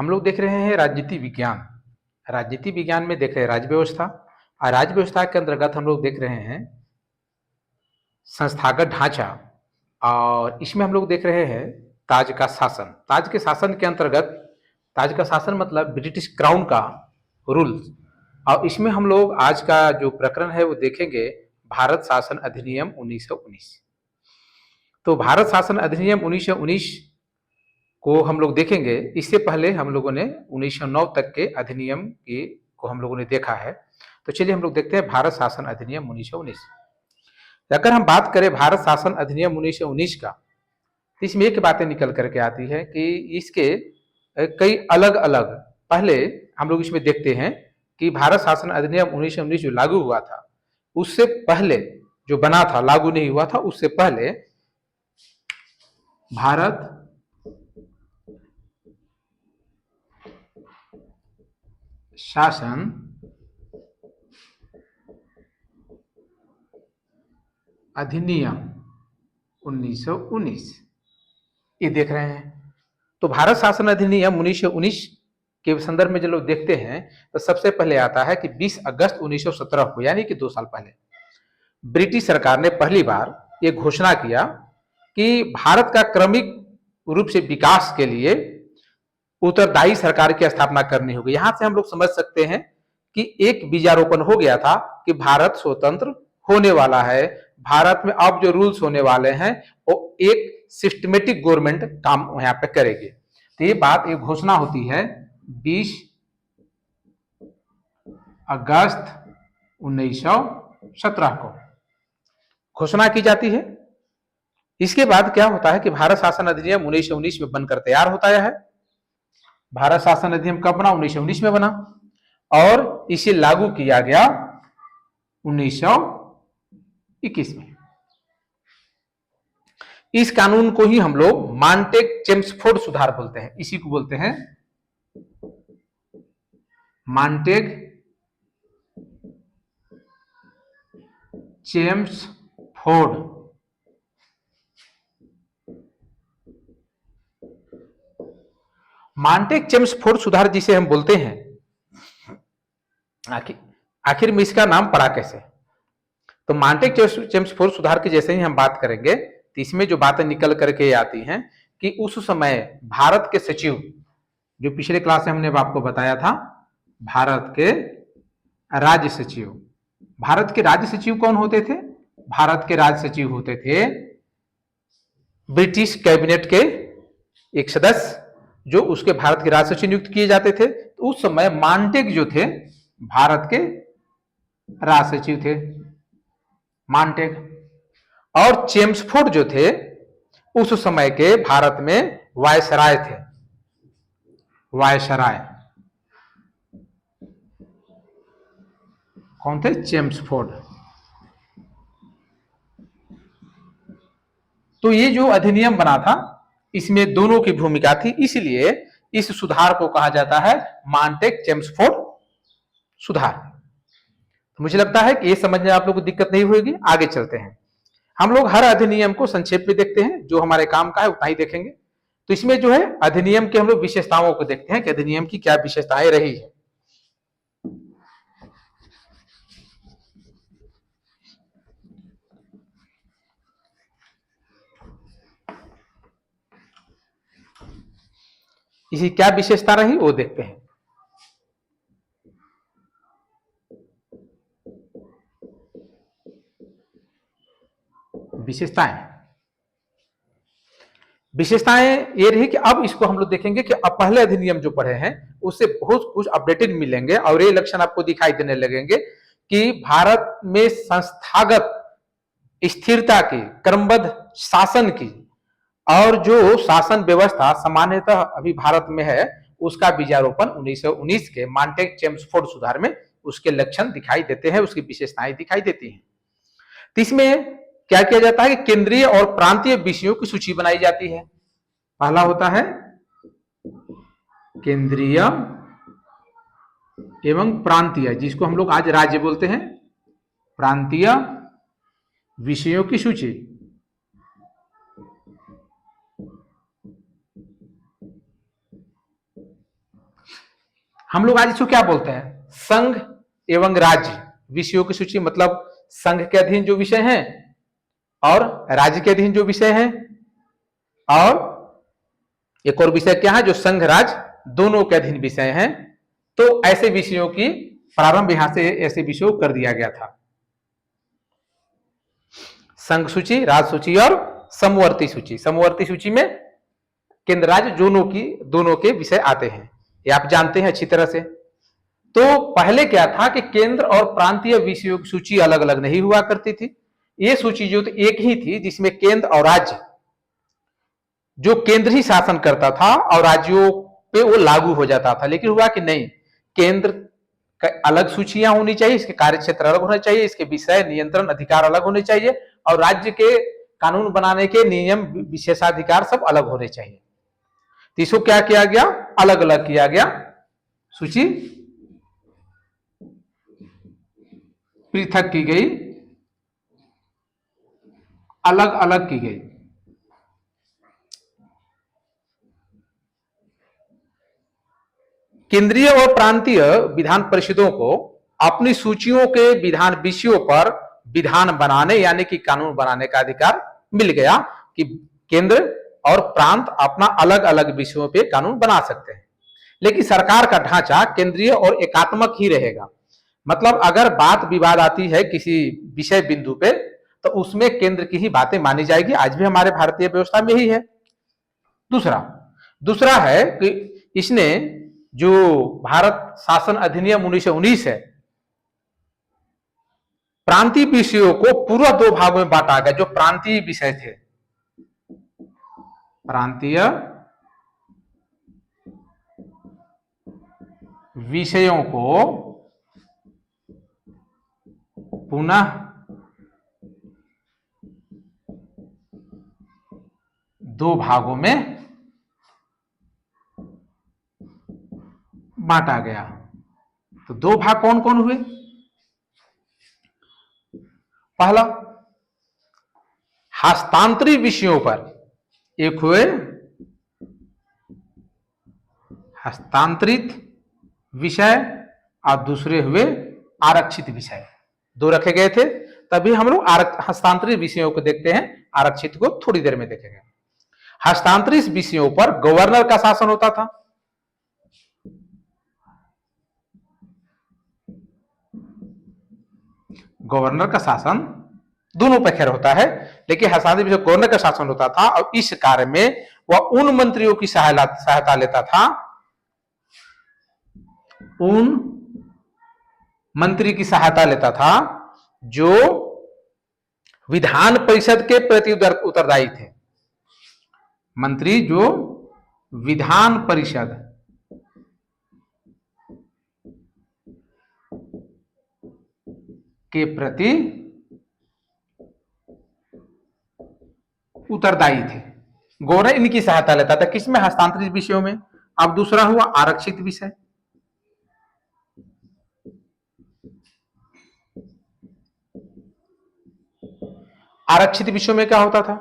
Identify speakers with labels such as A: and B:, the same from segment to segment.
A: हम लोग देख रहे हैं राजनीति विज्ञान। राजनीति विज्ञान में देख रहे हैं राज्य व्यवस्था, और राज्य व्यवस्था के अंतर्गत हम लोग देख रहे हैं संस्थागत ढांचा, और इसमें हम लोग देख रहे हैं ताज का शासन। ताज के शासन के अंतर्गत, ताज का शासन मतलब ब्रिटिश क्राउन का रूल। और इसमें हम लोग आज का जो प्रकरण है वो देखेंगे भारत शासन अधिनियम 1919। तो भारत शासन अधिनियम 1919 को हम लोग देखेंगे। इससे पहले हम लोगों ने 1909 तक के अधिनियम को हम लोगों ने देखा है। तो चलिए हम लोग देखते हैं भारत शासन अधिनियम 1919। अगर हम बात करें भारत शासन अधिनियम 1919 का, तो इसमें एक बातें निकल करके आती है कि इसके कई अलग अलग, पहले हम लोग इसमें देखते हैं कि भारत शासन अधिनियम 1919 जो लागू हुआ था, उससे पहले जो बना था, लागू नहीं हुआ था, उससे पहले भारत शासन अधिनियम 1919 ये देख रहे हैं। तो भारत शासन अधिनियम 1919 के संदर्भ में जब लोग देखते हैं तो सबसे पहले आता है कि 20 अगस्त 1917 को, यानी कि 2 साल पहले, ब्रिटिश सरकार ने पहली बार ये घोषणा किया कि भारत का क्रमिक रूप से विकास के लिए उत्तरदायी सरकार की स्थापना करनी होगी। यहां से हम लोग समझ सकते हैं कि एक बीजारोपण हो गया था कि भारत स्वतंत्र होने वाला है। भारत में अब जो रूल्स होने वाले हैं वो एक सिस्टमेटिक गवर्नमेंट काम यहाँ पे करेगी। तो ये बात, ये घोषणा होती है 20 अगस्त 1917 को घोषणा की जाती है। इसके बाद क्या होता है कि भारत शासन अधिनियम 1919 में बनकर तैयार होता है। भारत शासन अधिनियम कब बना? 1919 में बना, और इसे लागू किया गया 1921 में। इस कानून को ही हम लोग मांटेक चेम्सफोर्ड सुधार बोलते हैं। इसी को बोलते हैं मांटेक चेम्सफोर्ड। मांटेक चेम्सफोर्ड सुधार जिसे हम बोलते हैं, आखिर में इसका नाम पड़ा कैसे? तो मांटेक चेम्सफोर्ड सुधार की जैसे ही हम बात करेंगे तो इसमें जो बातें निकल करके आती हैं कि उस समय भारत के सचिव, जो पिछले क्लास में हमने आपको बताया था, भारत के राज्य सचिव। भारत के राज्य सचिव कौन होते थे? भारत के राज्य सचिव होते थे ब्रिटिश कैबिनेट के एक सदस्य, जो उसके भारत के राज्य सचिव नियुक्त किए जाते थे। तो उस समय मांटेक जो थे भारत के राज्य सचिव थे, मांटेक। और चेम्सफोर्ड जो थे उस समय के भारत में वायसराय थे, वायसराय। कौन थे? चेम्सफोर्ड। तो ये जो अधिनियम बना था इसमें दोनों की भूमिका थी, इसलिए इस सुधार को कहा जाता है मांटेक चेम्सफोर्ड सुधार। तो मुझे लगता है कि ये समझने आप लोगों को दिक्कत नहीं होगी। आगे चलते हैं। हम लोग हर अधिनियम को संक्षेप में देखते हैं, जो हमारे काम का है उतना ही देखेंगे। तो इसमें जो है अधिनियम के हम लोग विशेषताओं को देखते हैं कि अधिनियम की क्या विशेषताएं रही है। इसी क्या विशेषता रही वो देखते हैं। विशेषताएं विशेषताएं ये रही कि अब इसको हम लोग देखेंगे कि अब पहले अधिनियम जो पढ़े हैं उससे बहुत कुछ अपडेटेड मिलेंगे, और ये लक्षण आपको दिखाई देने लगेंगे कि भारत में संस्थागत स्थिरता की, क्रमबद्ध शासन की, और जो शासन व्यवस्था सामान्यतः अभी भारत में है, उसका बीजारोपण 1919 के मांटेक चेम्सफोर्ड सुधार में उसके लक्षण दिखाई देते हैं, उसकी विशेषताएं दिखाई देती हैं। तो इसमें क्या किया जाता है कि केंद्रीय और प्रांतीय विषयों की सूची बनाई जाती है। पहला होता है केंद्रीय एवं प्रांतीय, जिसको हम लोग आज राज्य बोलते हैं, प्रांतीय विषयों की सूची। हम लोग आज इसको क्या बोलते हैं, संघ एवं राज्य विषयों की सूची, मतलब संघ के अधीन जो विषय हैं और राज्य के अधीन जो विषय हैं, और एक और विषय क्या है जो संघ राज्य दोनों के अधीन विषय हैं। तो ऐसे विषयों की प्रारंभ यहां से ऐसे विषयों कर दिया गया था। संघ सूची, राज्य सूची और समवर्ती सूची। समवर्ती सूची में केंद्र राज्य दोनों के विषय आते हैं, ये आप जानते हैं अच्छी तरह से। तो पहले क्या था कि केंद्र और प्रांतीय विषयों की सूची अलग अलग नहीं हुआ करती थी। ये सूची जो एक ही थी, जिसमें केंद्र और राज्य, जो केंद्र ही शासन करता था और राज्यों पे वो लागू हो जाता था। लेकिन हुआ कि नहीं, केंद्र का अलग सूचियां होनी चाहिए, इसके कार्य क्षेत्र अलग होना चाहिए, इसके विषय नियंत्रण अधिकार अलग होने चाहिए, और राज्य के कानून बनाने के नियम विशेषाधिकार सब अलग होने चाहिए। तो इसको क्या किया गया, अलग अलग किया गया, सूची पृथक की गई, अलग अलग की गई। केंद्रीय और प्रांतीय विधान परिषदों को अपनी सूचियों के विधान विषयों पर विधान बनाने यानी कि कानून बनाने का अधिकार मिल गया, कि केंद्र और प्रांत अपना अलग अलग विषयों पे कानून बना सकते हैं। लेकिन सरकार का ढांचा केंद्रीय और एकात्मक ही रहेगा। मतलब अगर बात विवाद आती है किसी विषय बिंदु पे, तो उसमें केंद्र की ही बातें मानी जाएगी। आज भी हमारे भारतीय व्यवस्था में ही है। दूसरा है कि इसने जो भारत शासन अधिनियम 1919 है, प्रांतीय विषयों को पूरा दो भागों में बांटा गया। जो प्रांतीय विषय थे, प्रांतीय विषयों को पुनः दो भागों में बांटा गया। तो दो भाग कौन कौन हुए? पहला, हस्तांतरित विषयों पर एक हुए हस्तांतरित विषय और दूसरे हुए आरक्षित विषय। दो रखे गए थे। तभी हम लोग हस्तांतरित विषयों को देखते हैं, आरक्षित को थोड़ी देर में देखेंगे। हस्तांतरित विषयों पर गवर्नर का शासन होता था। गवर्नर का शासन दोनों पे खैर होता है, लेकिन हस्तांतरित विषय गवर्नर का शासन होता था, और इस कार्य में वह उन मंत्रियों की सहायता लेता था, उन मंत्री की सहायता लेता था जो विधान परिषद के प्रति उत्तरदायी थे। मंत्री जो विधान परिषद के प्रति उत्तरदायी थे, गवर्नर इनकी सहायता लेता था। किसमें? हस्तांतरित विषयों में। अब दूसरा हुआ आरक्षित विषय। आरक्षित विषयों में क्या होता था?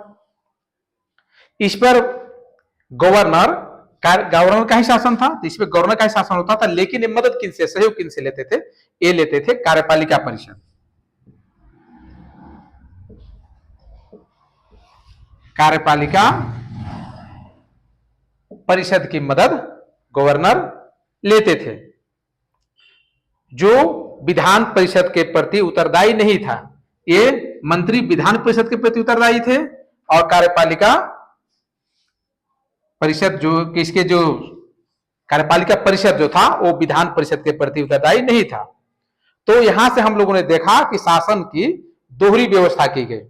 A: इस पर गवर्नर का ही शासन था, तो इसमें गवर्नर का ही शासन होता था। लेकिन ये मदद किनसे, सहयोग किनसे लेते थे? ये लेते थे कार्यपालिका परिषद। कार्यपालिका परिषद की मदद गवर्नर लेते थे। जो विधान परिषद के प्रति उत्तरदायी नहीं था, ये मंत्री विधान परिषद के प्रति उत्तरदायी थे, और कार्यपालिका परिषद जो कार्यपालिका परिषद जो था वो विधान परिषद के प्रति उत्तरदायी नहीं था। तो यहां से हम लोगों ने देखा कि शासन की दोहरी व्यवस्था की गई।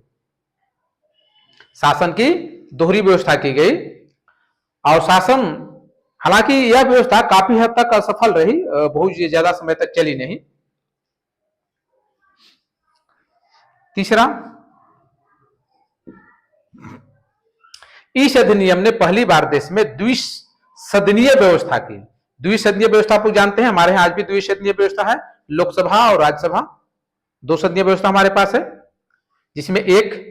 A: शासन की दोहरी व्यवस्था की गई, और शासन, हालांकि यह व्यवस्था काफी हद तक असफल रही, बहुत ज्यादा समय तक चली नहीं। तीसरा, इस अधिनियम ने पहली बार देश में द्विसदनीय व्यवस्था की। द्विसदनीय व्यवस्था आप लोग जानते हैं, हमारे यहां आज भी द्विसदनीय व्यवस्था है, लोकसभा और राज्यसभा। दो सदनीय व्यवस्था हमारे पास है, जिसमें एक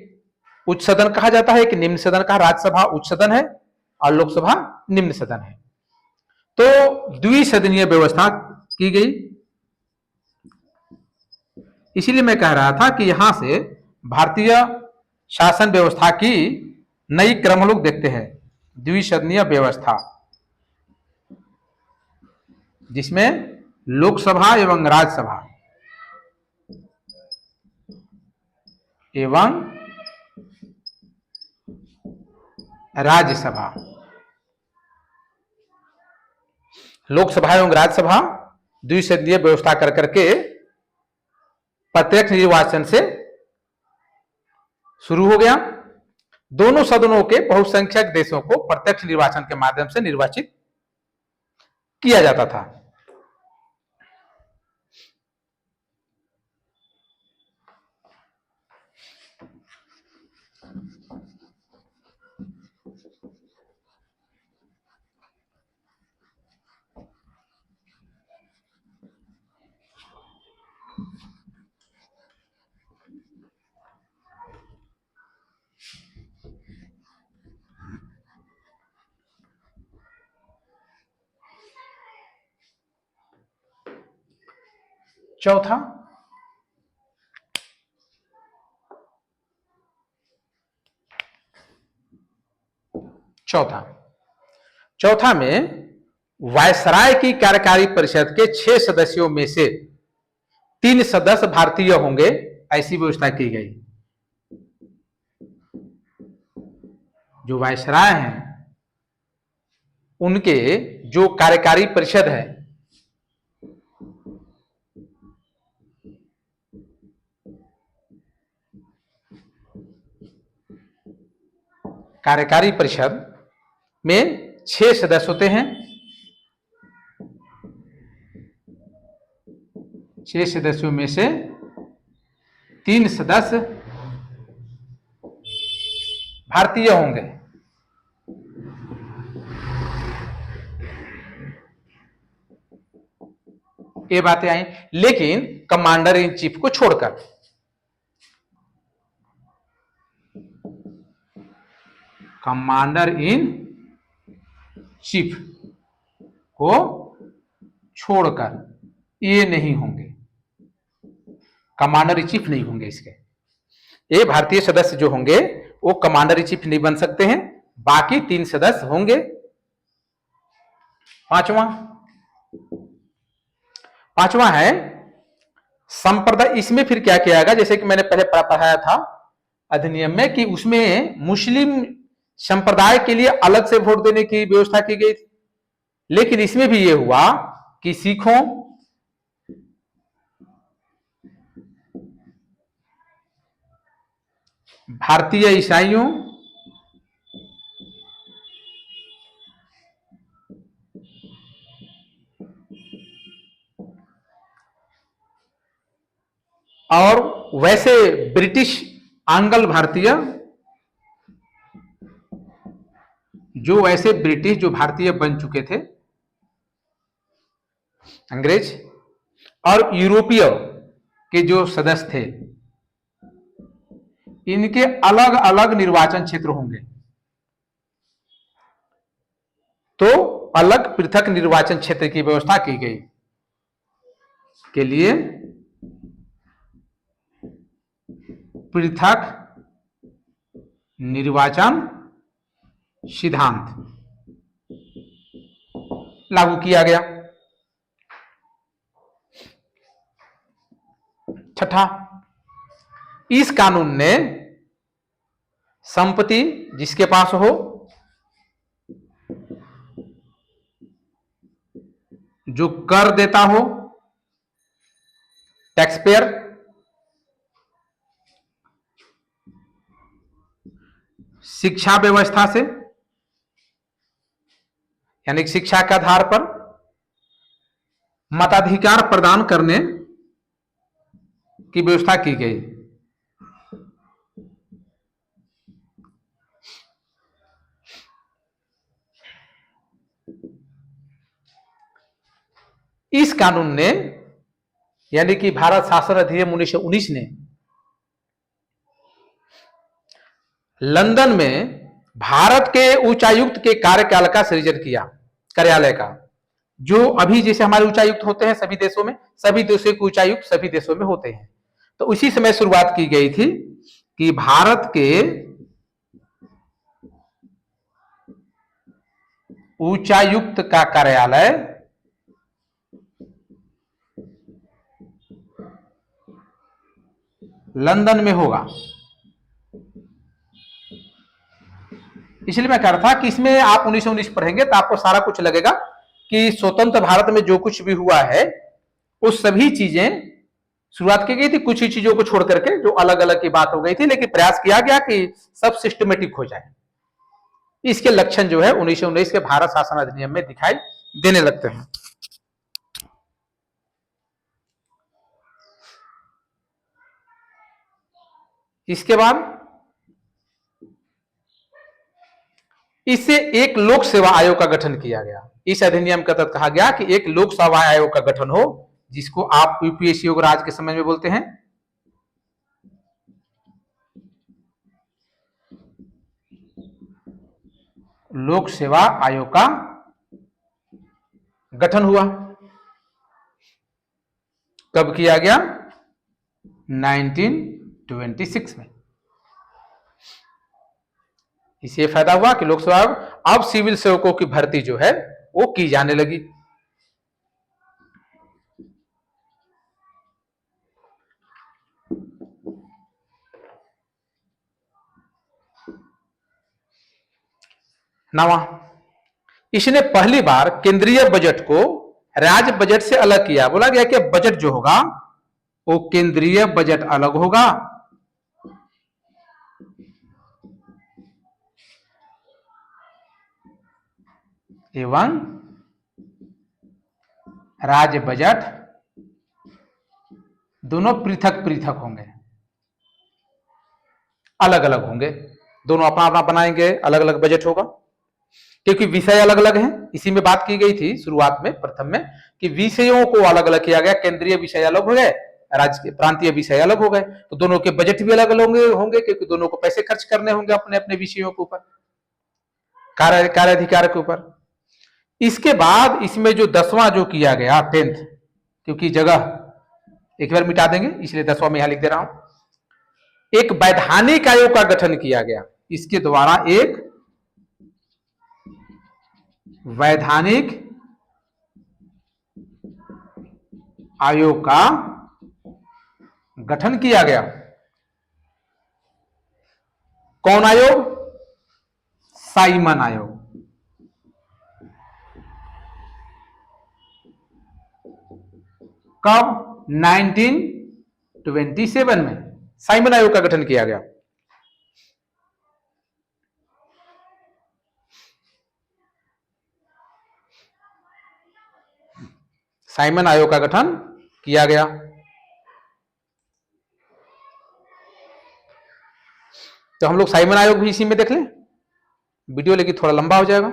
A: उच्च सदन कहा जाता है, एक निम्न सदन का। राज्यसभा उच्च सदन है और लोकसभा निम्न सदन है। तो द्विसदनीय व्यवस्था की गई। इसीलिए मैं कह रहा था कि यहां से भारतीय शासन व्यवस्था की नई क्रम हम लोग देखते हैं, द्विसदनीय व्यवस्था, जिसमें लोकसभा एवं राज्यसभा एवं राज्यसभा, लोकसभा एवं राज्यसभा द्विसदनीय व्यवस्था कर करके प्रत्यक्ष निर्वाचन से शुरू हो गया। दोनों सदनों के बहुसंख्यक देशों को प्रत्यक्ष निर्वाचन के माध्यम से निर्वाचित किया जाता था। चौथा में वायसराय की कार्यकारी परिषद के 6 सदस्यों में से 3 सदस्य भारतीय होंगे, ऐसी व्यवस्था की गई। जो वायसराय हैं उनके जो कार्यकारी परिषद है, कार्यकारी परिषद में 6 सदस्य होते हैं। 6 सदस्यों में से 3 सदस्य भारतीय होंगे। ये बातें आई, लेकिन कमांडर इन चीफ को छोड़कर। कमांडर इन चीफ को छोड़कर ये नहीं होंगे, कमांडर इन चीफ नहीं होंगे इसके। ये भारतीय सदस्य जो होंगे वो कमांडर इन चीफ नहीं बन सकते हैं, बाकी 3 सदस्य होंगे। पांचवा है संप्रदाय। इसमें फिर क्या किया गया, जैसे कि मैंने पहले पढ़ाया था अधिनियम में, कि उसमें मुस्लिम संप्रदाय के लिए अलग से वोट देने की व्यवस्था की गई थी, लेकिन इसमें भी यह हुआ कि सिखों, भारतीय ईसाइयों, और वैसे ब्रिटिश आंग्ल भारतीय, जो वैसे ब्रिटिश जो भारतीय बन चुके थे, अंग्रेज, और यूरोपीय के जो सदस्य थे, इनके अलग अलग निर्वाचन क्षेत्र होंगे। तो अलग पृथक निर्वाचन क्षेत्र की व्यवस्था की गई के लिए पृथक निर्वाचन सिद्धांत लागू किया गया। छठा, इस कानून ने संपत्ति जिसके पास हो, जो कर देता हो, टैक्स पेयर, शिक्षा व्यवस्था से, यानी शिक्षा के आधार पर मताधिकार प्रदान करने की व्यवस्था की गई। इस कानून ने, यानी कि भारत शासन अधिनियम 1919 ने लंदन में भारत के उच्चायुक्त के कार्यकाल का सृजन किया, कार्यालय का, जो अभी जैसे हमारे उच्चायुक्त होते हैं सभी देशों में, सभी देशों के उच्चायुक्त सभी देशों में होते हैं। तो उसी समय शुरुआत की गई थी कि भारत के उच्चायुक्त का कार्यालय लंदन में होगा। इसलिए मैं कह रहा था कि इसमें आप 1919 पढ़ेंगे तो आपको सारा कुछ लगेगा कि स्वतंत्र भारत में जो कुछ भी हुआ है वो सभी चीजें शुरुआत की गई थी, कुछ ही चीजों को छोड़ करके जो अलग अलग की बात हो गई थी, लेकिन प्रयास किया गया कि सब सिस्टमेटिक हो जाए। इसके लक्षण जो है 1919 के भारत शासन अधिनियम में दिखाई देने लगते हैं। इसके बाद इससे एक लोक सेवा आयोग का गठन किया गया। इस अधिनियम के तहत कहा गया कि एक लोक सेवा आयोग का गठन हो, जिसको आप यूपीएससी वगैरह आज के समय में बोलते हैं। लोक सेवा आयोग का गठन हुआ। कब किया गया? 1926 में। इससे फायदा हुआ कि लोक सेवा आयोग अब सिविल सेवकों की भर्ती जो है वो की जाने लगी। नवा, इसने पहली बार केंद्रीय बजट को राज्य बजट से अलग किया। बोला गया कि बजट जो होगा वो केंद्रीय बजट अलग होगा एवं राज्य बजट दोनों पृथक पृथक होंगे, अलग अलग होंगे। दोनों अपना अपना बनाएंगे, अलग अलग बजट होगा, क्योंकि विषय अलग अलग हैं। इसी में बात की गई थी शुरुआत में, प्रथम में, कि विषयों को अलग अलग किया गया। केंद्रीय विषय अलग हो गए, राज्य के प्रांतीय विषय अलग हो गए, तो दोनों के बजट भी अलग अलग होंगे, क्योंकि दोनों को पैसे खर्च करने होंगे अपने अपने विषयों के ऊपर, कार्य अधिकार के ऊपर। इसके बाद इसमें जो 10वां जो किया गया, 10th, क्योंकि जगह एक बार मिटा देंगे इसलिए 10वां में यहां लिख दे रहा हूं। एक वैधानिक आयोग का गठन किया गया। इसके द्वारा एक वैधानिक आयोग का गठन किया गया। कौन आयोग? साइमन आयोग। कब? 1927 में साइमन आयोग का गठन किया गया। साइमन आयोग का गठन किया गया। तो हम लोग साइमन आयोग भी इसी में देख लें, वीडियो लेकिन थोड़ा लंबा हो जाएगा।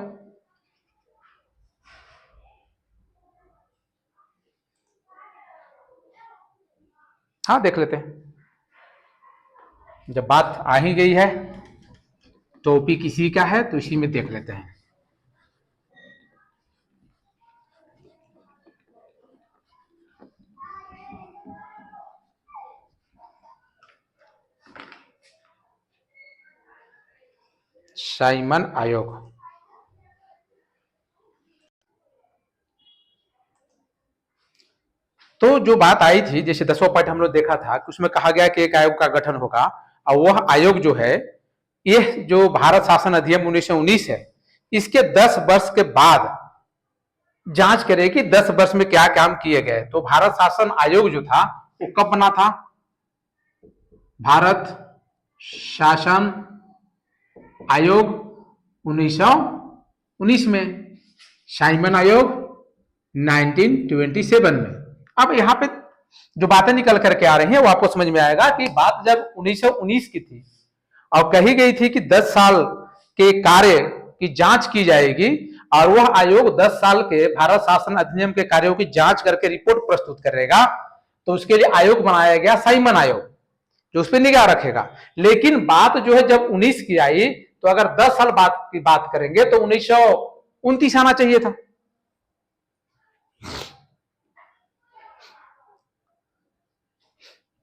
A: हाँ, देख लेते हैं। जब बात आ ही गई है, टॉपिक इसी का है, तो इसी में देख लेते हैं। साइमन आयोग। तो जो बात आई थी, जैसे 10वां पॉइंट हम लोग देखा था कि उसमें कहा गया कि एक आयोग का गठन होगा, और वह आयोग जो है, यह जो भारत शासन अधिनियम 1919 है, इसके 10 वर्ष के बाद जांच करेगी 10 वर्ष में क्या काम किए गए। तो भारत शासन आयोग जो था वो कब बना था? भारत शासन आयोग 1919 में, साइमन आयोग 1927 में। अब यहां पे जो बातें निकल करके आ रही हैं वो आपको समझ में आएगा कि बात जब 1919 की थी और कही गई थी कि 10 साल के कार्य की जांच की जाएगी, और वह आयोग 10 साल के भारत शासन अधिनियम के कार्यों की जांच करके रिपोर्ट प्रस्तुत करेगा, तो उसके लिए आयोग बनाया गया साइमन आयोग, जो उस पर निगाह रखेगा। लेकिन बात जो है जब 19 की आई, तो अगर 10 साल बाद की बात करेंगे तो 1929 आना चाहिए था।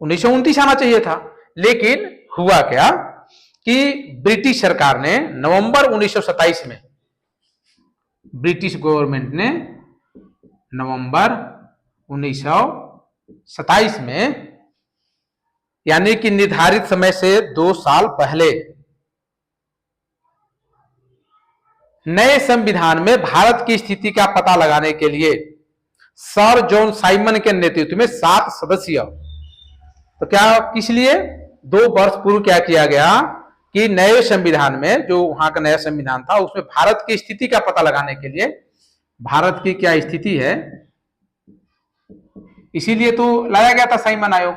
A: 1929 आना चाहिए था, लेकिन हुआ क्या कि ब्रिटिश सरकार ने नवंबर 1927 में, ब्रिटिश गवर्नमेंट ने नवंबर 1927 में, यानी कि निर्धारित समय से 2 साल पहले, नए संविधान में भारत की स्थिति का पता लगाने के लिए सर जॉन साइमन के नेतृत्व में 7 सदस्यीय, तो क्या किस लिए 2 वर्ष पूर्व क्या किया गया कि नए संविधान में, जो वहां का नया संविधान था, उसमें भारत की स्थिति का पता लगाने के लिए, भारत की क्या स्थिति है, इसीलिए तो लाया गया था साइमन आयोग,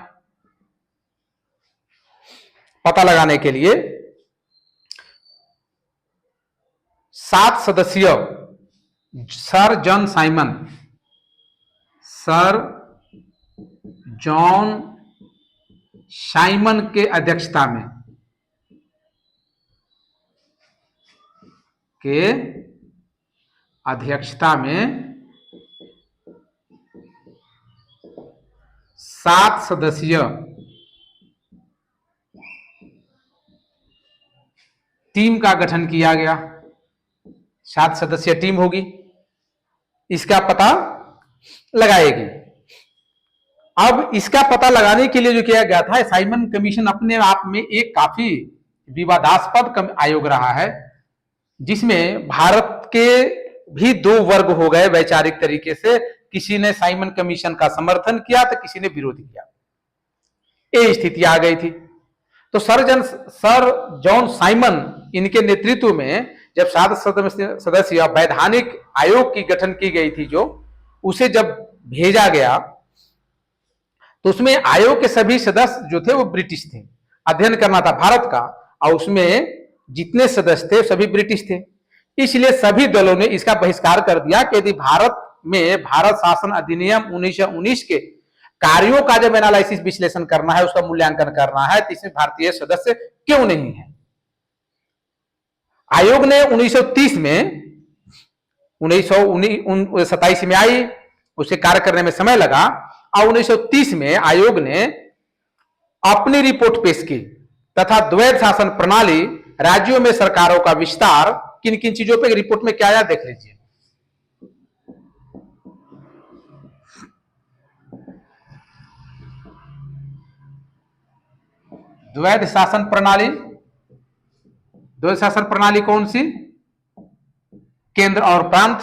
A: पता लगाने के लिए 7 सदस्यीय सर जॉन साइमन के अध्यक्षता में सात सदस्यीय टीम का गठन किया गया। 7 सदस्यीय टीम होगी, इसका पता लगाएगी। अब इसका पता लगाने के लिए जो किया गया था, साइमन कमीशन अपने आप में एक काफी विवादास्पद आयोग रहा है, जिसमें भारत के भी 2 वर्ग हो गए वैचारिक तरीके से। किसी ने साइमन कमीशन का समर्थन किया तो किसी ने विरोध किया, ये स्थिति आ गई थी। तो सर जॉन साइमन, इनके नेतृत्व में जब 7 सदस्यीय वैधानिक आयोग की गठन की गई थी, जो उसे जब भेजा गया, तो उसमें आयोग के सभी सदस्य जो थे वो ब्रिटिश थे, अध्ययन करना था भारत का, और उसमें जितने सदस्य थे सभी ब्रिटिश थे। इसलिए सभी दलों ने इसका बहिष्कार कर दिया कि यदि भारत में भारत शासन अधिनियम 1919 के कार्यों का जब एनालिसिस विश्लेषण करना है, उसका मूल्यांकन करना है, तो इसमें भारतीय सदस्य क्यों नहीं है। आयोग ने 1930 में 1927 में आई, उसे कार्य करने में समय लगा, और 1930 में आयोग ने अपनी रिपोर्ट पेश की तथा द्वैध शासन प्रणाली, राज्यों में सरकारों का विस्तार, किन किन चीजों पे रिपोर्ट में क्या आया देख लीजिए। द्वैध शासन प्रणाली, द्वैध शासन प्रणाली कौन सी? केंद्र और प्रांत,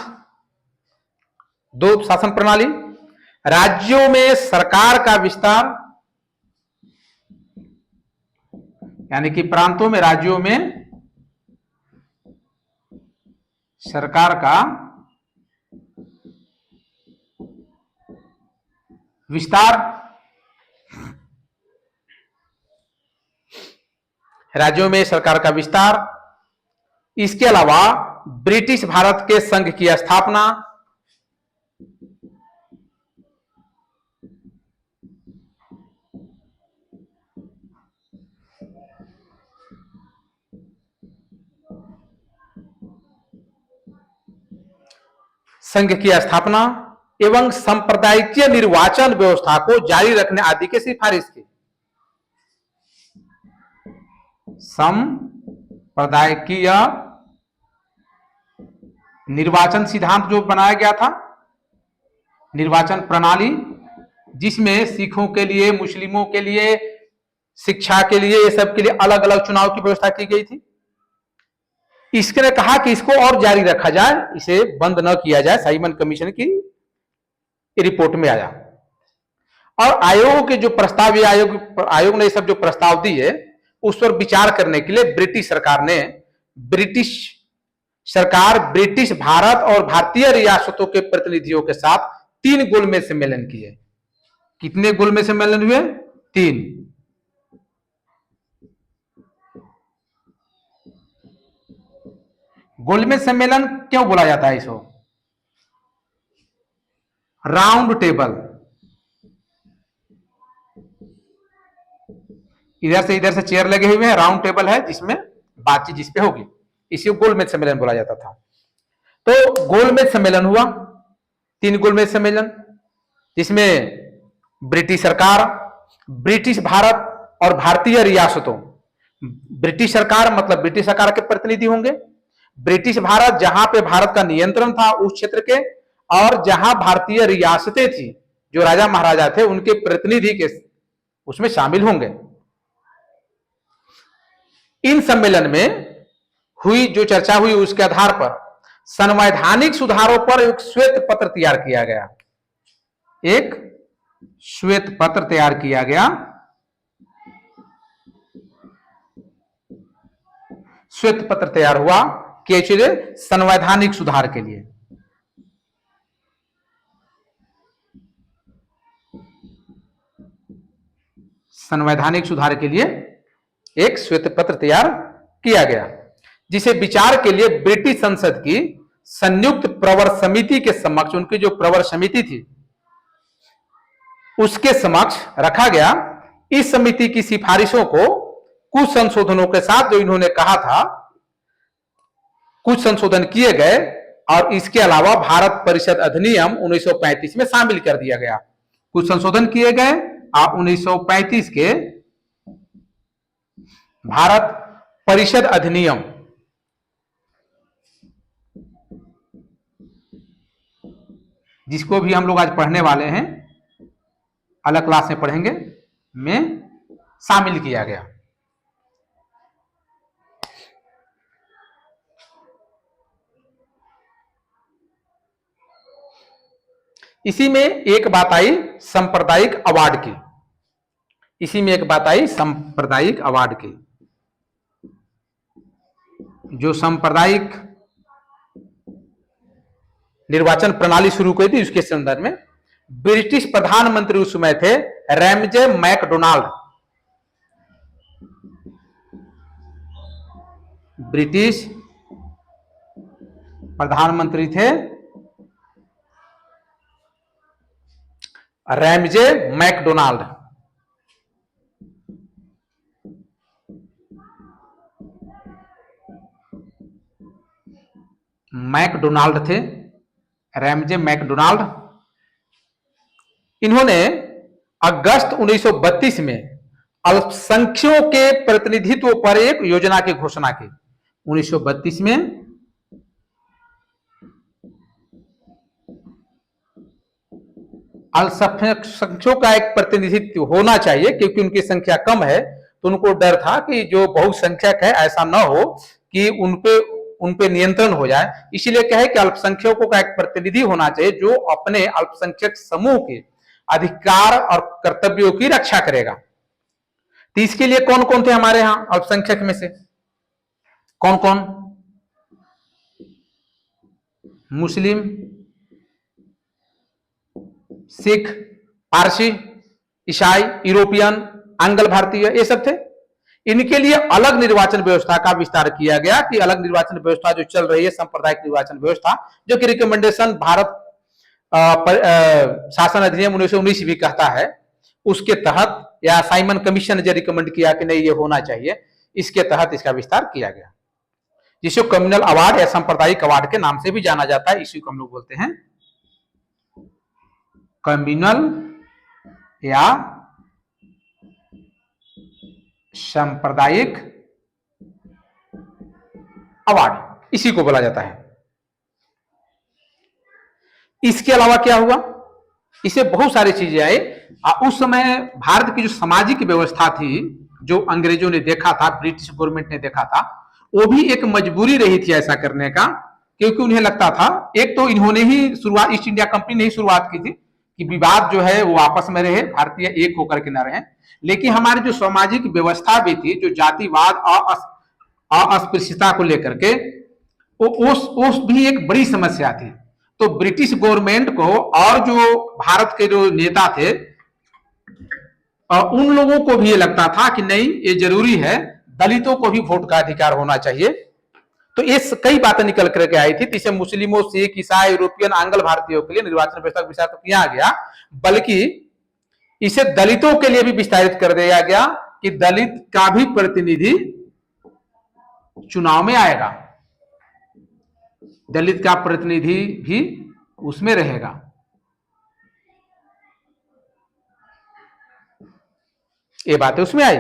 A: 2 शासन प्रणाली। राज्यों में सरकार का विस्तार, यानी कि प्रांतों में, राज्यों में सरकार का विस्तार, राज्यों में सरकार का विस्तार। इसके अलावा ब्रिटिश भारत के संघ की स्थापना, संघ की स्थापना एवं सांप्रदायिक निर्वाचन व्यवस्था को जारी रखने आदि की सिफारिश की। सांप्रदायिक निर्वाचन सिद्धांत जो बनाया गया था, निर्वाचन प्रणाली, जिसमें सिखों के लिए, मुस्लिमों के लिए, शिक्षा के लिए, ये सब के लिए अलग अलग चुनाव की व्यवस्था की गई थी। इसने कहा कि इसको और जारी रखा जाए, इसे बंद न किया जाए। साइमन कमीशन की रिपोर्ट में आया, और आयोग के जो प्रस्ताव, आयोग ने सब जो प्रस्ताव दिए, उस पर विचार करने के लिए ब्रिटिश सरकार ब्रिटिश भारत और भारतीय रियासतों के प्रतिनिधियों के साथ 3 गोलमेज सम्मेलन किए। कितने गोलमेज सम्मेलन हुए? 3। गोलमेज सम्मेलन क्यों बोला जाता है इसको? राउंड टेबल, इधर से चेयर लगे हुए हैं, राउंड टेबल है जिसमें बातचीत जिसपे होगी, इसी को गोलमेज सम्मेलन बोला जाता था। तो गोलमेज सम्मेलन हुआ, 3 गोलमेज सम्मेलन, जिसमें ब्रिटिश सरकार, ब्रिटिश भारत और भारतीय रियासतों, ब्रिटिश सरकार मतलब ब्रिटिश सरकार के प्रतिनिधि होंगे, ब्रिटिश भारत जहां पे भारत का नियंत्रण था उस क्षेत्र के, और जहां भारतीय रियासतें थी जो राजा महाराजा थे उनके प्रतिनिधि के उसमें शामिल होंगे। इन सम्मेलन में हुई जो चर्चा हुई उसके आधार पर संवैधानिक सुधारों पर एक श्वेत पत्र तैयार किया गया, एक श्वेत पत्र तैयार किया गया। श्वेत पत्र तैयार हुआ कि संवैधानिक सुधार के लिए। संवैधानिक सुधार के लिए एक श्वेत पत्र तैयार किया गया, जिसे विचार के लिए ब्रिटिश संसद की संयुक्त प्रवर समिति के समक्ष, उनकी जो प्रवर समिति थी उसके समक्ष रखा गया। इस समिति की सिफारिशों को कुछ संशोधनों के साथ जो इन्होंने कहा था कुछ संशोधन किए गए, और इसके अलावा भारत परिषद अधिनियम 1935 में शामिल कर दिया गया। कुछ संशोधन किए गए और 1935 के भारत परिषद अधिनियम जिसको भी हम लोग आज पढ़ने वाले हैं, अलग क्लास में पढ़ेंगे, में शामिल किया गया। इसी में एक बात आई सांप्रदायिक अवार्ड की, इसी में एक बात आई सांप्रदायिक अवार्ड की। जो सांप्रदायिक निर्वाचन प्रणाली शुरू की थी उसके संदर्भ में ब्रिटिश प्रधानमंत्री उस समय थे रैमजे मैकडोनाल्ड। ब्रिटिश प्रधानमंत्री थे रैमजे मैकडोनाल्ड। मैकडोनाल्ड थे, रैमजे मैकडोनाल्ड। इन्होंने अगस्त 1932 में अल्पसंख्यकों के प्रतिनिधित्व पर एक योजना की घोषणा की। 1932 में अल्पसंख्यकों का एक प्रतिनिधित्व होना चाहिए, क्योंकि उनकी संख्या कम है, तो उनको डर था कि जो बहुसंख्यक है ऐसा न हो कि उनपे नियंत्रण हो जाए। इसलिए कहे कि अल्पसंख्यकों का एक प्रतिनिधि होना चाहिए जो अपने अल्पसंख्यक समूह के अधिकार और कर्तव्यों की रक्षा करेगा। तो इसके लिए कौन कौन थे हमारे यहां अल्पसंख्यक में से? कौन कौन? मुस्लिम, सिख, पारसी, ईसाई, यूरोपियन, आंग्ल भारतीय, ये सब थे। इनके लिए अलग निर्वाचन व्यवस्था का विस्तार किया गया कि अलग निर्वाचन व्यवस्था जो चल रही है सांप्रदायिक निर्वाचन व्यवस्था, जो कि रिकमेंडेशन भारत शासन अधिनियम 1919 भी कहता है, उसके तहत, या साइमन कमीशन ने जो रिकमेंड किया कि नहीं ये होना चाहिए, इसके तहत इसका विस्तार किया गया, जिसे कम्युनल अवार्ड या सांप्रदायिक अवार्ड के नाम से भी जाना जाता है। इसी को हम लोग बोलते हैं कम्युनल या सांप्रदायिक अवार्ड, इसी को बोला जाता है। इसके अलावा क्या हुआ, इसे बहुत सारी चीजें आई। उस समय भारत की जो सामाजिक व्यवस्था थी, जो अंग्रेजों ने देखा था, ब्रिटिश गवर्नमेंट ने देखा था, वो भी एक मजबूरी रही थी ऐसा करने का, क्योंकि उन्हें लगता था, एक तो इन्होंने ही शुरुआत, ईस्ट इंडिया कंपनी ने ही शुरुआत की थी कि विवाद जो है वो आपस में रहे, भारतीय एक होकर के न रहे। लेकिन हमारी जो सामाजिक व्यवस्था भी थी, जो जातिवाद, अस्पृश्यता को लेकर के, उस भी एक बड़ी समस्या थी। तो ब्रिटिश गवर्नमेंट को और जो भारत के जो नेता थे, उन लोगों को भी ये लगता था कि नहीं, ये जरूरी है, दलितों को भी वोट का अधिकार होना चाहिए। तो ये कई बातें निकल करके आई थी। इसे मुस्लिमों, सिख, ईसाई, यूरोपियन, आंग्ल भारतीयों के लिए निर्वाचन व्यवस्था का विस्तार तो किया गया, बल्कि इसे दलितों के लिए भी विस्तारित कर दिया गया कि दलित का भी प्रतिनिधि चुनाव में आएगा, दलित का प्रतिनिधि भी उसमें रहेगा। ये बातें उसमें आई।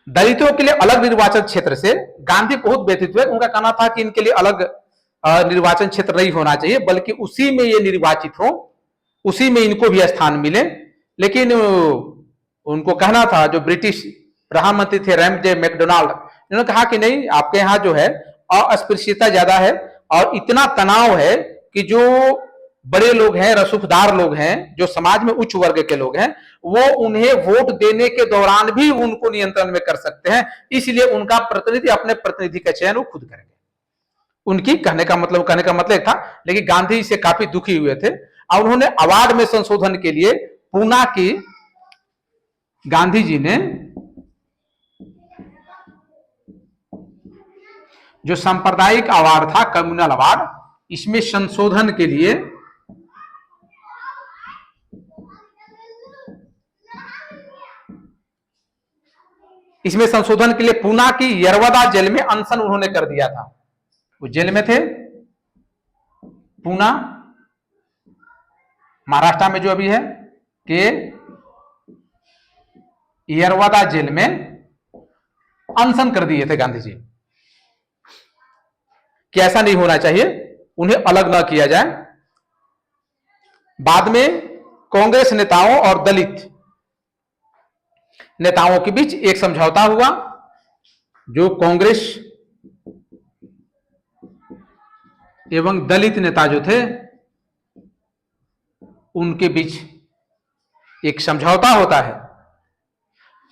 A: दलितों के लिए अलग निर्वाचन क्षेत्र से गांधी बहुत व्यतीत हुए। उनका कहना था कि इनके लिए अलग निर्वाचन क्षेत्र नहीं होना चाहिए, बल्कि उसी में ये निर्वाचित हो, उसी में इनको भी स्थान मिले। लेकिन उनको कहना था, जो ब्रिटिश प्रधानमंत्री थे रैमजे मैकडोनाल्ड, इन्होंने कहा कि नहीं, आपके यहाँ जो है अस्पृश्यता ज्यादा है और इतना तनाव है कि जो बड़े लोग हैं, रसूखदार लोग हैं, जो समाज में उच्च वर्ग के लोग हैं, वो उन्हें वोट देने के दौरान भी उनको नियंत्रण में कर सकते हैं, इसलिए उनका प्रतिनिधि, अपने प्रतिनिधि का चयन वो खुद करेंगे। उनकी कहने का मतलब था। लेकिन गांधी इससे काफी दुखी हुए थे और उन्होंने अवार्ड में संशोधन के लिए पूना की गांधी जी ने जो सांप्रदायिक अवार्ड था, कम्युनल अवार्ड, इसमें संशोधन के लिए पूना की यरवदा जेल में अनशन उन्होंने कर दिया था। वो जेल में थे, पूना महाराष्ट्र में जो अभी है, के यरवदा जेल में अनशन कर दिए थे गांधी जी कि ऐसा नहीं होना चाहिए, उन्हें अलग ना किया जाए। बाद में कांग्रेस नेताओं और दलित नेताओं के बीच एक समझौता हुआ, जो कांग्रेस एवं दलित नेता जो थे उनके बीच एक समझौता होता है,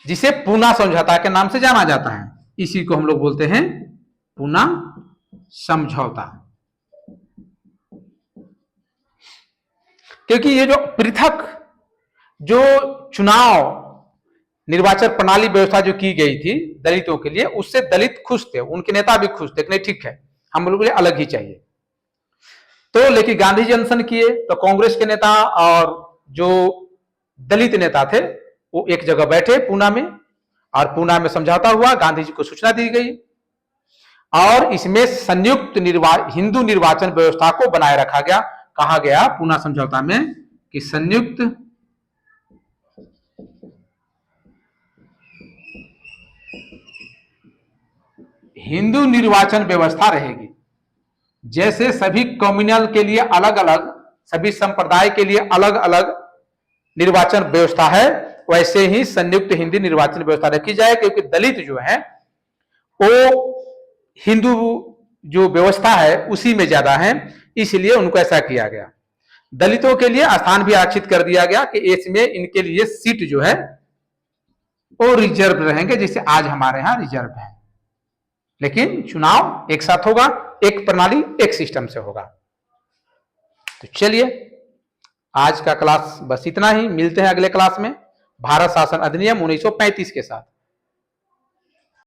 A: जिसे पूना समझौता के नाम से जाना जाता है। इसी को हम लोग बोलते हैं पूना समझौता। क्योंकि ये जो पृथक जो चुनाव निर्वाचन प्रणाली व्यवस्था जो की गई थी दलितों के लिए, उससे दलित खुश थे, उनके नेता भी खुश थे कि नहीं ठीक है, हम लोग के लिए अलग ही चाहिए। तो लेकिन गांधी जी अनशन किए तो कांग्रेस के नेता और जो दलित नेता थे वो एक जगह बैठे पूना में, और पूना में समझौता हुआ, गांधी जी को सूचना दी गई और इसमें संयुक्त हिंदू निर्वाचन व्यवस्था को बनाए रखा गया। कहा गया पूना समझौता में कि संयुक्त हिंदू निर्वाचन व्यवस्था रहेगी। जैसे सभी कम्युनल के लिए अलग अलग, सभी संप्रदाय के लिए अलग अलग निर्वाचन व्यवस्था है, वैसे ही संयुक्त हिंदी निर्वाचन व्यवस्था रखी जाए। क्योंकि दलित जो है वो हिंदू जो व्यवस्था है उसी में ज्यादा है, इसलिए उनको ऐसा किया गया। दलितों के लिए स्थान भी आरक्षित कर दिया गया कि इसमें इनके लिए सीट जो है वो रिजर्व रहेंगे, जैसे आज हमारे यहां रिजर्व है। लेकिन चुनाव एक साथ होगा, एक प्रणाली, एक सिस्टम से होगा। तो चलिए आज का क्लास बस इतना ही। मिलते हैं अगले क्लास में भारत शासन अधिनियम 1935 के साथ।